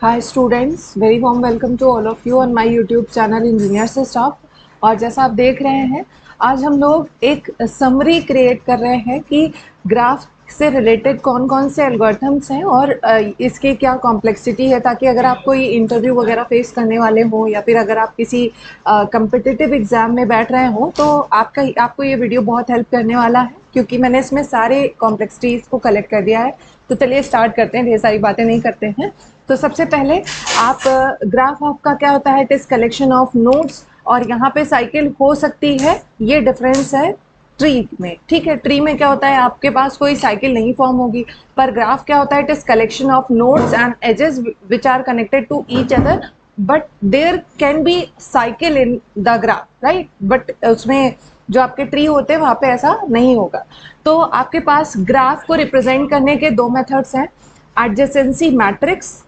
Hi students, very warm welcome to all of you on my YouTube channel Engineer से Staff। और जैसा आप देख रहे हैं, आज हम लोग एक समरी क्रिएट कर रहे हैं कि ग्राफ से रिलेटेड कौन कौन से एल्गोरिथम्स हैं और इसकी क्या कॉम्प्लेक्सिटी है, ताकि अगर आप कोई इंटरव्यू वगैरह फेस करने वाले हो या फिर अगर आप किसी कम्पिटिटिव एग्जाम में बैठ रहे हो तो आपको ये वीडियो बहुत हेल्प करने वाला है, क्योंकि मैंने इसमें सारे कॉम्प्लेक्सिटीज को कलेक्ट कर दिया है। तो चलिए स्टार्ट करते हैं, ढेर सारी बातें नहीं करते हैं। तो सबसे पहले आप ग्राफ आपका क्या होता है, it is collection of nodes, और यहाँ पे साइकिल हो सकती है, ये डिफरेंस है ट्री में। ठीक है, ट्री में क्या होता है, आपके पास कोई साइकिल नहीं फॉर्म होगी, पर ग्राफ क्या होता है, it is collection of nodes and edges which are connected to each other, but there can be cycle in the graph, right. But उसमें जो आपके ट्री होते हैं वहां पे ऐसा नहीं होगा। तो आपके पास ग्राफ को रिप्रेजेंट करने के दो मेथड्स हैं, एडजेसेंसी मैट्रिक्स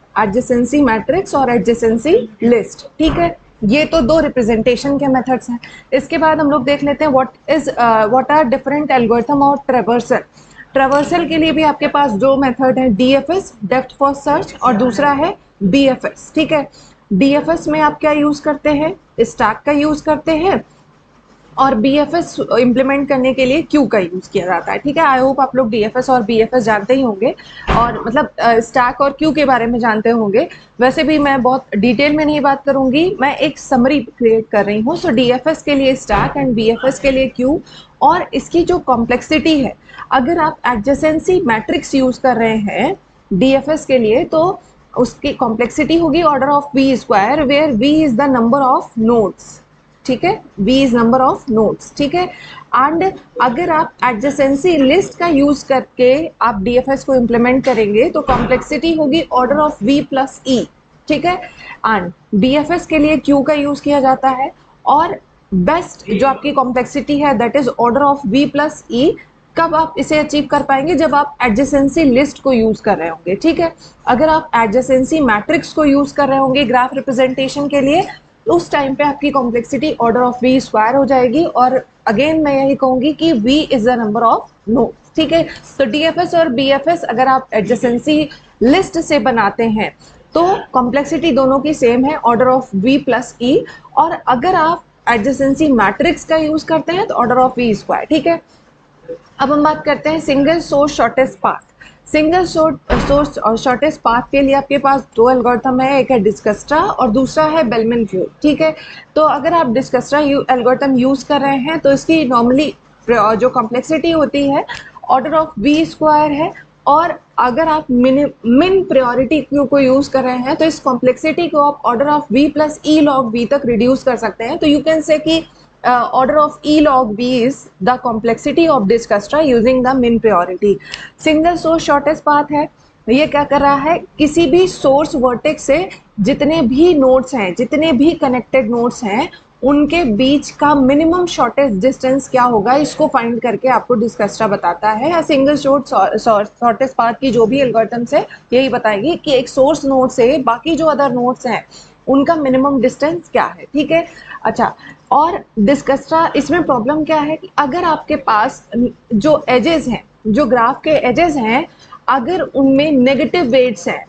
और एडजेसेंसी लिस्ट। ठीक है, ये तो दो रिप्रेजेंटेशन के मेथड्स हैं। इसके बाद हम लोग देख लेते हैं व्हाट आर डिफरेंट एल्गोरिथम और ट्रेवर्सल। ट्रेवर्सल के लिए भी आपके पास दो मेथड है, डीएफएस डेप्थ फर्स्ट सर्च और दूसरा है बीएफएस। ठीक है, डीएफएस में आप क्या यूज करते हैं, स्टैक का यूज करते हैं, और बीएफएस इंप्लीमेंट करने के लिए क्यू का यूज किया जाता है। ठीक है, आई होप आप लोग डीएफएस और बीएफएस जानते ही होंगे, और मतलब स्टैक और क्यू के बारे में जानते होंगे। वैसे भी मैं बहुत डिटेल में नहीं बात करूंगी, मैं एक समरी क्रिएट कर रही हूँ। सो डीएफएस के लिए स्टैक एंड बीएफएस के लिए क्यू, और इसकी जो कॉम्प्लेक्सिटी है, अगर आप एडजेसेंसी मैट्रिक्स यूज कर रहे हैं डीएफएस के लिए तो उसकी कॉम्प्लेक्सिटी होगी order of V square, where V is the number of nodes. ठीक है, v is number of nodes. ठीक है, एंड अगर आप एडजेसेंसी लिस्ट का यूज करके आप डीएफएस को इंप्लीमेंट करेंगे तो कॉम्प्लेक्सिटी होगी ऑर्डर ऑफ v प्लस ई। ठीक है, एंड बीएफएस के लिए q का यूज किया जाता है, और बेस्ट जो आपकी कॉम्प्लेक्सिटी है that is order of v plus E. कब आप इसे अचीव कर पाएंगे, जब आप एडजेसेंसी लिस्ट को यूज कर रहे होंगे। ठीक है, अगर आप एडजेसेंसी मैट्रिक्स को यूज कर रहे होंगे ग्राफ रिप्रेजेंटेशन के लिए, उस टाइम पे आपकी complexity order of V square हो जाएगी। और अगेन मैं यही कहूंगी कि v is the number of nodes. ठीक है, तो डीएफएस और बीएफएस अगर आप एडजेसेंसी लिस्ट से बनाते हैं तो कॉम्प्लेक्सिटी दोनों की सेम है, ऑर्डर ऑफ v प्लस ई। और अगर आप एडजेसेंसी मैट्रिक्स का यूज करते हैं तो ऑर्डर ऑफ वी स्क्वायर। ठीक है, अब हम बात करते हैं single source shortest path. Single source और शॉर्टेस्ट पाथ के लिए आपके पास दो एल्गोरिथम है, एक है डिस्कस्ट्रा और दूसरा है बेलमैन फ्यूल। ठीक है, तो अगर आप डिस्कस्ट्रा एल्गोरिथम यूज कर रहे हैं तो इसकी नॉर्मली जो कॉम्प्लेक्सिटी होती है ऑर्डर ऑफ वी स्क्वायर है, और अगर आप मिन प्रायोरिटी क्यू को यूज कर रहे हैं तो इस कॉम्प्लेक्सिटी को आप order of V plus E log V तक रिड्यूस कर सकते हैं। तो यू कैन से कि order of e log v is the complexity of Dijkstra using the min priority। Single source shortest path है, ये क्या कर रहा है, किसी भी सोर्स वर्टेक्स से जितने भी नोड्स हैं, जितने भी कनेक्टेड नोड्स हैं, उनके बीच का मिनिमम शॉर्टेस्ट डिस्टेंस क्या होगा, इसको फाइंड करके आपको डिस्कस्ट्रा बताता है। या सिंगल शॉर्टेस्ट पाथ की जो भी एल्गोरिथम्स है यही बताएगी कि एक सोर्स नोड से बाकी जो अदर नोड्स हैं उनका मिनिमम डिस्टेंस क्या है। ठीक है, अच्छा, और डिस्कस्ट्रा इसमें प्रॉब्लम क्या है कि अगर आपके पास जो एजेस हैं, जो ग्राफ के एजेस हैं, अगर उनमें नेगेटिव वेट्स हैं,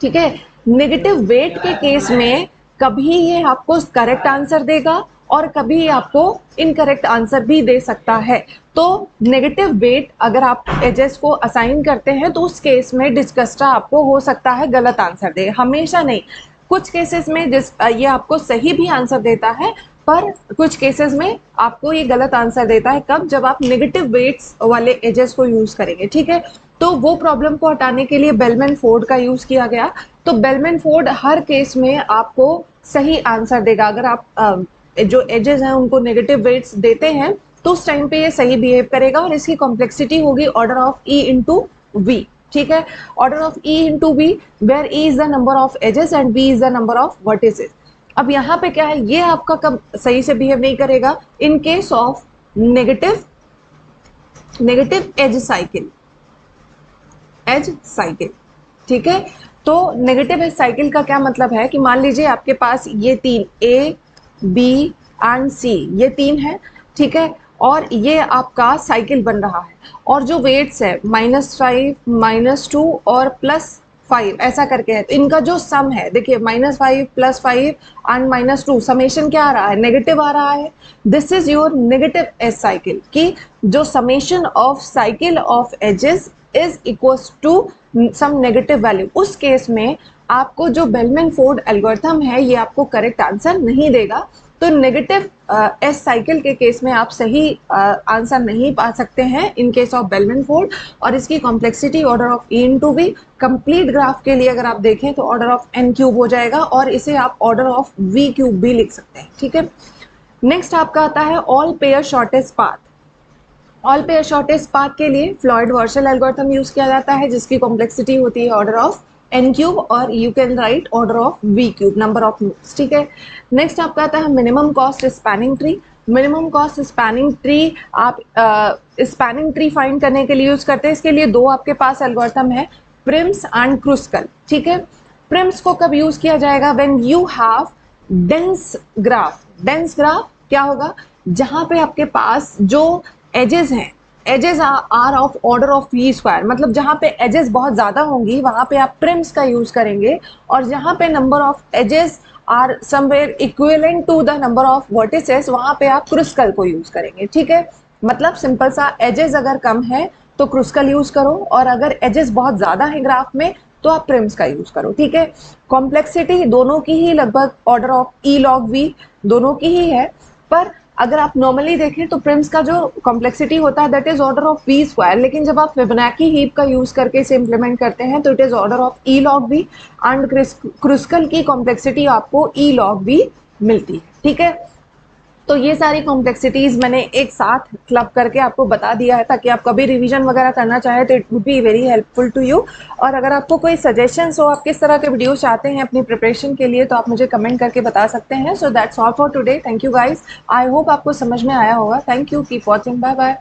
ठीक है, नेगेटिव वेट के केस में कभी ये आपको करेक्ट आंसर देगा और कभी आपको इनकरेक्ट आंसर भी दे सकता है। तो नेगेटिव वेट अगर आप एजेस को असाइन करते हैं तो उस केस में डिस्कस्ट्रा आपको हो सकता है गलत आंसर दे, हमेशा नहीं। कुछ केसेस में ये आपको सही भी आंसर देता है, पर कुछ केसेस में आपको ये गलत आंसर देता है। कब, जब आप नेगेटिव वेट्स वाले एजेस को यूज करेंगे। ठीक है, तो वो प्रॉब्लम को हटाने के लिए बेलमैन फोर्ड का यूज किया गया। तो बेलमैन फोर्ड हर केस में आपको सही आंसर देगा। अगर आप जो एजेस हैं उनको नेगेटिव वेट्स देते हैं तो उस टाइम पे ये सही बिहेव करेगा, और इसकी कॉम्प्लेक्सिटी होगी order of E into V. ठीक है, order of E into V, where E is the number of edges and V is the number of vertices. अब यहाँ पे क्या है, ये आपका कब सही से बिहेव नहीं करेगा, in case of negative edge cycle. ठीक है, तो नेगेटिव एज साइकिल का क्या मतलब है कि मान लीजिए आपके पास ये तीन ए बी एंड सी, ये तीन है। ठीक है, और ये आपका साइकिल बन रहा है, और जो वेट्स है -5, -2 और 5 ऐसा करके है। तो इनका जो सम है देखिए -5 +5 एंड -2 समेशन क्या आ रहा है, नेगेटिव आ रहा है। This is your negative edge cycle कि जो summation of cycle of edges is equals to some negative value. उस केस में आपको जो बेलमैन फोर्ड एल्गोरिथम है ये आपको करेक्ट आंसर नहीं देगा। तो नेगेटिव एस साइकिल के केस में आप सही आंसर नहीं पा सकते हैं in case of Bellman Ford. और इसकी complexity order of E into V, complete graph के लिए अगर आप देखें तो ऑर्डर ऑफ n क्यूब हो जाएगा और इसे आप ऑर्डर ऑफ v क्यूब भी लिख सकते हैं, ठीक है। नेक्स्ट आपका आता है all pair shortest path. All pair shortest path के लिए फ्लॉयड वर्सल एल्गोरिथम यूज किया जाता है जिसकी कॉम्प्लेक्सिटी होती है ऑर्डर ऑफ n क्यूब और you can write order of v cube, number of nodes, ठीक है। नेक्स्ट आपका आता है minimum cost spanning tree. Minimum cost spanning tree आप स्पैनिंग ट्री फाइंड करने के लिए यूज करते हैं। इसके लिए दो आपके पास एल्गोरिथम है, प्रिम्स एंड क्रुस्कल, ठीक है। प्रिम्स को कब यूज किया जाएगा, when you have dense graph. Dense graph क्या होगा, जहां पे आपके पास जो एजेस हैं, edges are of order of V square, मतलब जहां पे एजेस बहुत ज्यादा होंगी वहां पे आप प्रिम्स का यूज करेंगे, और जहां पे number of edges are somewhere equivalent to the number of vertices वहां पे आप क्रुस्कल को यूज करेंगे, ठीक है। मतलब सिंपल सा, एजेस अगर कम है तो क्रुस्कल यूज करो, और अगर एजेस बहुत ज्यादा है ग्राफ में तो आप प्रिम्स का यूज करो, ठीक है। कॉम्प्लेक्सिटी दोनों की ही लगभग order of E log V दोनों की ही है, पर अगर आप नॉर्मली देखें तो प्रिम्स का जो कॉम्प्लेक्सिटी होता है that is order of V square, लेकिन जब आप फिबोनाची हीप का यूज करके इसे इंप्लीमेंट करते हैं तो it is order of E log V, and Kruskal की कॉम्प्लेक्सिटी आपको ई लॉग वी मिलती है, ठीक है। तो ये सारी कॉम्प्लेक्सिटीज मैंने एक साथ क्लब करके आपको बता दिया है ताकि आप कभी रिवीजन वगैरह करना चाहें तो it would be very helpful to you. और अगर आपको कोई सजेशंस हो, आप किस तरह के वीडियो चाहते हैं अपनी प्रिपरेशन के लिए, तो आप मुझे कमेंट करके बता सकते हैं। So that's all for today, thank you guys, I hope आपको समझ में आया होगा। Thank you, keep watching, bye bye.